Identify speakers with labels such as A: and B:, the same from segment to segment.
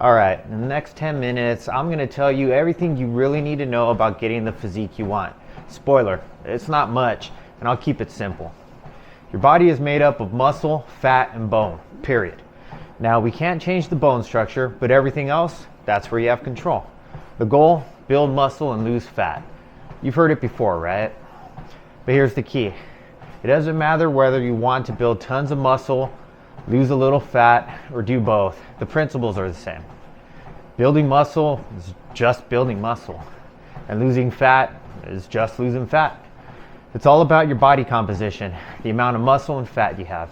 A: All right, in the next 10 minutes, I'm gonna tell you everything you really need to know about getting the physique you want. Spoiler, it's not much, and I'll keep it simple. Your body is made up of muscle, fat, and bone, period. Now, we can't change the bone structure, but everything else, that's where you have control. The goal, build muscle and lose fat. You've heard it before, right? But here's the key. It doesn't matter whether you want to build tons of muscle, lose a little fat, or do both. The principles are the same. Building muscle is just building muscle, and losing fat is just losing fat. It's all about your body composition, the amount of muscle and fat you have.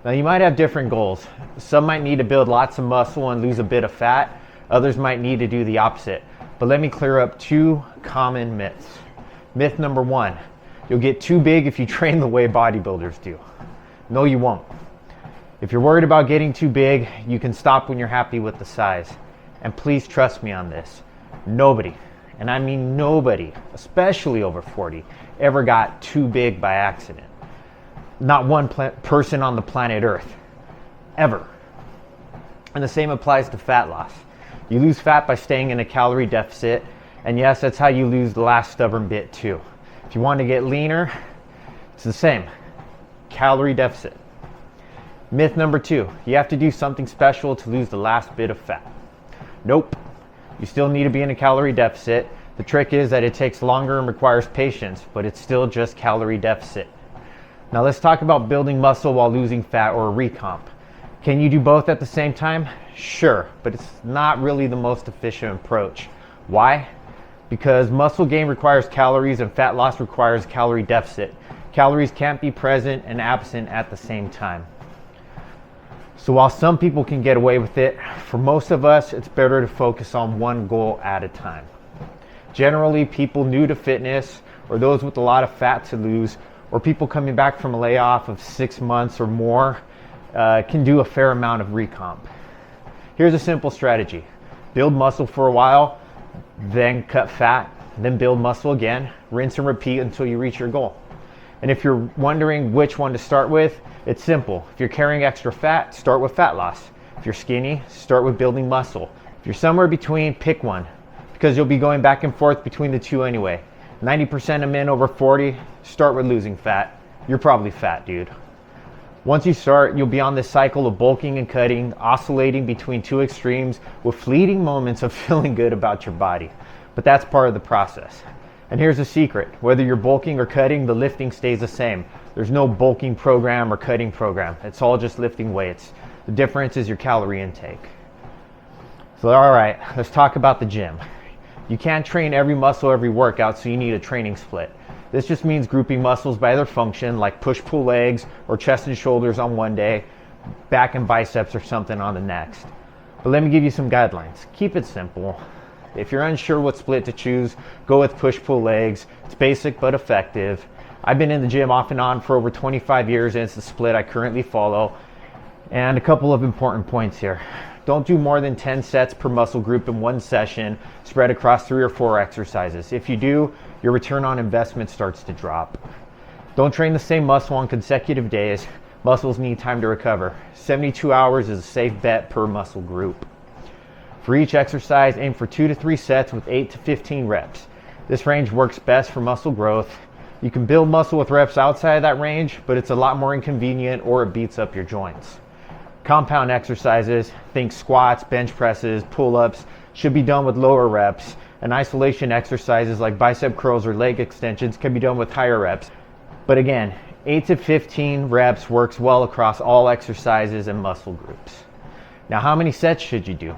A: Now, you might have different goals. Some might need to build lots of muscle and lose a bit of fat. Others might need to do the opposite. But let me clear up two common myths. Myth number one, you'll get too big if you train the way bodybuilders do. No, you won't. If you're worried about getting too big, you can stop when you're happy with the size. And please trust me on this. Nobody, and I mean nobody, especially over 40, ever got too big by accident. Not one person on the planet Earth, ever. And the same applies to fat loss. You lose fat by staying in a calorie deficit, and yes, that's how you lose the last stubborn bit too. If you want to get leaner, it's the same, calorie deficit. Myth number two, you have to do something special to lose the last bit of fat. Nope, you still need to be in a calorie deficit. The trick is that it takes longer and requires patience, but it's still just calorie deficit. Now let's talk about building muscle while losing fat, or a recomp. Can you do both at the same time? Sure, but it's not really the most efficient approach. Why? Because muscle gain requires calories and fat loss requires calorie deficit. Calories can't be present and absent at the same time. So while some people can get away with it, for most of us, it's better to focus on one goal at a time. Generally, people new to fitness, or those with a lot of fat to lose, or people coming back from a layoff of 6 months or more, can do a fair amount of recomp. Here's a simple strategy. Build muscle for a while, then cut fat, then build muscle again, rinse and repeat until you reach your goal. And if you're wondering which one to start with, it's simple. If you're carrying extra fat, start with fat loss. If you're skinny, start with building muscle. If you're somewhere between, pick one, because you'll be going back and forth between the two anyway. 90% of men over 40 start with losing fat. You're probably fat, dude. Once you start, you'll be on this cycle of bulking and cutting, oscillating between two extremes with fleeting moments of feeling good about your body. But that's part of the process. And here's the secret. Whether you're bulking or cutting, the lifting stays the same. There's no bulking program or cutting program. It's all just lifting weights. The difference is your calorie intake. So all right, let's talk about the gym. You can't train every muscle every workout, so you need a training split. This just means grouping muscles by their function, like push-pull legs or chest and shoulders on one day, back and biceps or something on the next. But let me give you some guidelines. Keep it simple. If you're unsure what split to choose, go with push-pull legs. It's basic but effective. I've been in the gym off and on for over 25 years, and it's the split I currently follow. And a couple of important points here. Don't do more than 10 sets per muscle group in one session, spread across 3 or 4 exercises. If you do, your return on investment starts to drop. Don't train the same muscle on consecutive days. Muscles need time to recover. 72 hours is a safe bet per muscle group. For each exercise, aim for 2 to 3 sets with 8 to 15 reps. This range works best for muscle growth. You can build muscle with reps outside of that range, but it's a lot more inconvenient or it beats up your joints. Compound exercises, think squats, bench presses, pull-ups, should be done with lower reps, and isolation exercises like bicep curls or leg extensions can be done with higher reps. But again, 8 to 15 reps works well across all exercises and muscle groups. Now, how many sets should you do?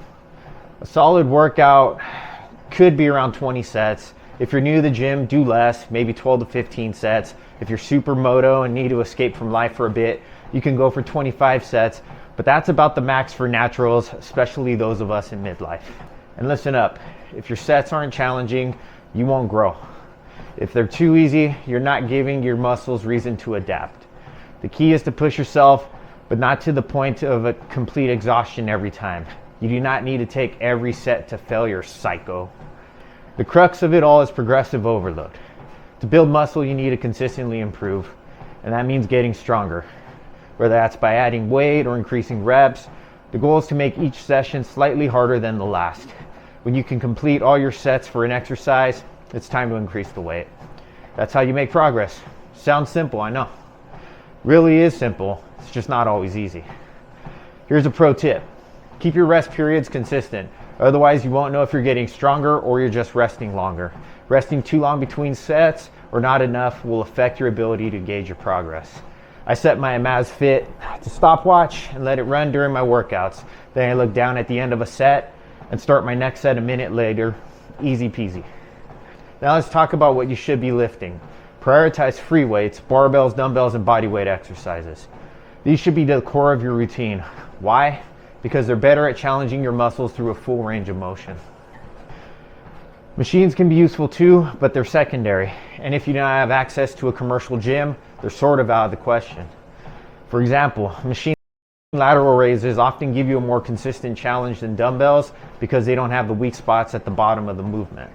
A: A solid workout could be around 20 sets. If you're new to the gym, do less, maybe 12 to 15 sets. If you're super moto and need to escape from life for a bit, you can go for 25 sets, but that's about the max for naturals, especially those of us in midlife. And listen up, if your sets aren't challenging, you won't grow. If they're too easy, you're not giving your muscles reason to adapt. The key is to push yourself, but not to the point of a complete exhaustion every time. You do not need to take every set to failure, psycho. The crux of it all is progressive overload. To build muscle, you need to consistently improve, and that means getting stronger. Whether that's by adding weight or increasing reps, The goal is to make each session slightly harder than the last. When you can complete all your sets for an exercise, it's time to increase the weight. That's how you make progress. Sounds simple, I know. Really is simple, it's just not always easy. Here's a pro tip. Keep your rest periods consistent. Otherwise, you won't know if you're getting stronger or you're just resting longer. Resting too long between sets or not enough will affect your ability to gauge your progress. I set my Amazfit to stopwatch and let it run during my workouts. Then I look down at the end of a set and start my next set a minute later. Easy peasy. Now let's talk about what you should be lifting. Prioritize free weights, barbells, dumbbells, and bodyweight exercises. These should be the core of your routine. Why? Because they're better at challenging your muscles through a full range of motion. Machines can be useful too, but they're secondary. And if you don't have access to a commercial gym, they're sort of out of the question. For example, machine lateral raises often give you a more consistent challenge than dumbbells because they don't have the weak spots at the bottom of the movement.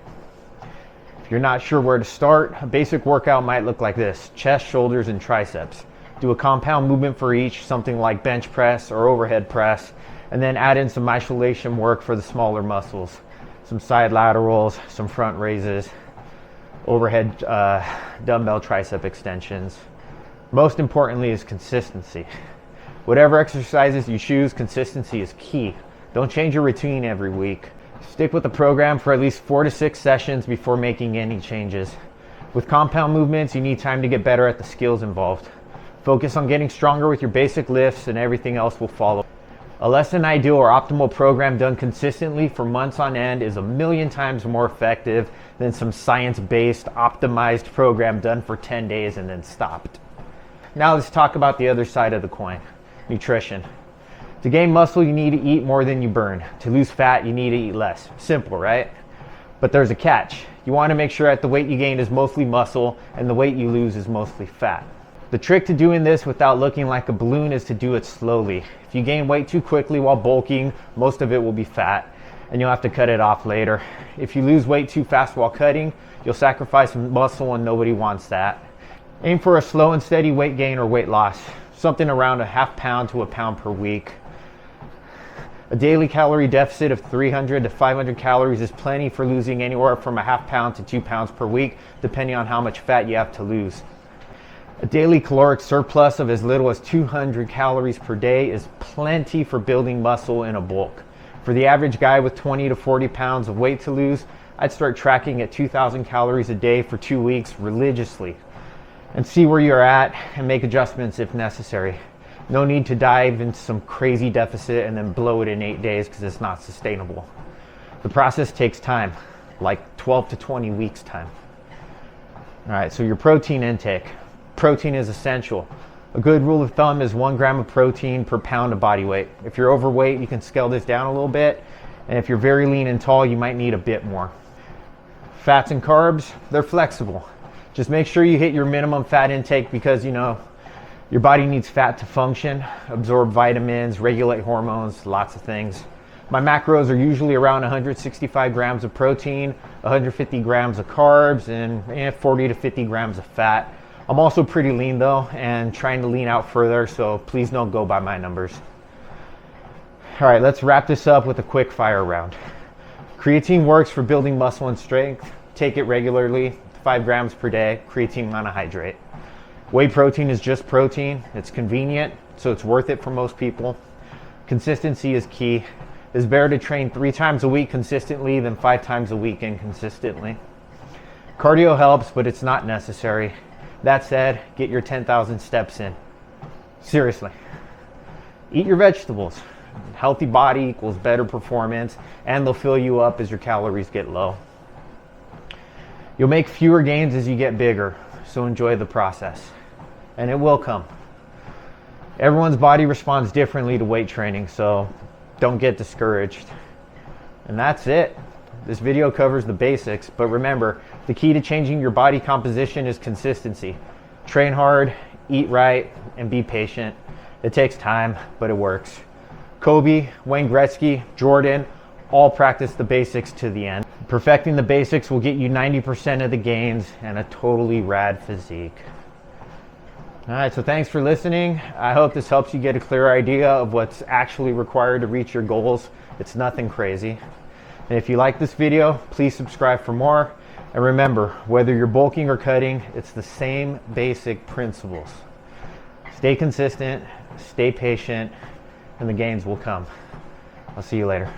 A: If you're not sure where to start, a basic workout might look like this: chest, shoulders, and triceps. Do a compound movement for each, something like bench press or overhead press, and then add in some isolation work for the smaller muscles. Some side laterals, some front raises, overhead dumbbell tricep extensions. Most importantly is consistency. Whatever exercises you choose, consistency is key. Don't change your routine every week. Stick with the program for at least 4 to 6 sessions before making any changes. With compound movements, you need time to get better at the skills involved. Focus on getting stronger with your basic lifts and everything else will follow. A less than ideal or optimal program done consistently for months on end is 1,000,000 times more effective than some science-based, optimized program done for 10 days and then stopped. Now let's talk about the other side of the coin, nutrition. To gain muscle, you need to eat more than you burn. To lose fat, you need to eat less. Simple, right? But there's a catch. You want to make sure that the weight you gain is mostly muscle and the weight you lose is mostly fat. The trick to doing this without looking like a balloon is to do it slowly. If you gain weight too quickly while bulking, most of it will be fat and you'll have to cut it off later. If you lose weight too fast while cutting, you'll sacrifice some muscle and nobody wants that. Aim for a slow and steady weight gain or weight loss, something around a ½ pound to a pound per week. A daily calorie deficit of 300 to 500 calories is plenty for losing anywhere from a ½ pound to 2 pounds per week, depending on how much fat you have to lose. A daily caloric surplus of as little as 200 calories per day is plenty for building muscle in a bulk. For the average guy with 20 to 40 pounds of weight to lose, I'd start tracking at 2,000 calories a day for 2 weeks religiously and see where you're at and make adjustments if necessary. No need to dive into some crazy deficit and then blow it in 8 days because it's not sustainable. The process takes time, like 12 to 20 weeks time. All right, so your protein intake. Protein is essential. A good rule of thumb is 1 gram of protein per pound of body weight. If you're overweight, you can scale this down a little bit. And if you're very lean and tall, you might need a bit more. Fats and carbs, they're flexible. Just make sure you hit your minimum fat intake because, your body needs fat to function, absorb vitamins, regulate hormones, lots of things. My macros are usually around 165 grams of protein, 150 grams of carbs, and 40 to 50 grams of fat. I'm also pretty lean though, and trying to lean out further, so please don't go by my numbers. All right, let's wrap this up with a quick fire round. Creatine works for building muscle and strength. Take it regularly, 5 grams per day, creatine monohydrate. Whey protein is just protein. It's convenient, so it's worth it for most people. Consistency is key. It's better to train 3 times a week consistently than 5 times a week inconsistently. Cardio helps, but it's not necessary. That said, get your 10,000 steps in. Seriously. Eat your vegetables. Healthy body equals better performance, and they'll fill you up as your calories get low. You'll make fewer gains as you get bigger, so enjoy the process. And it will come. Everyone's body responds differently to weight training, so don't get discouraged. And that's it. This video covers the basics, but remember, the key to changing your body composition is consistency. Train hard, eat right, and be patient. It takes time, but it works. Kobe, Wayne Gretzky, Jordan, all practice the basics to the end. Perfecting the basics will get you 90% of the gains and a totally rad physique. All right, so thanks for listening. I hope this helps you get a clear idea of what's actually required to reach your goals. It's nothing crazy. And if you like this video, please subscribe for more. And remember, whether you're bulking or cutting, it's the same basic principles. Stay consistent, stay patient, and the gains will come. I'll see you later.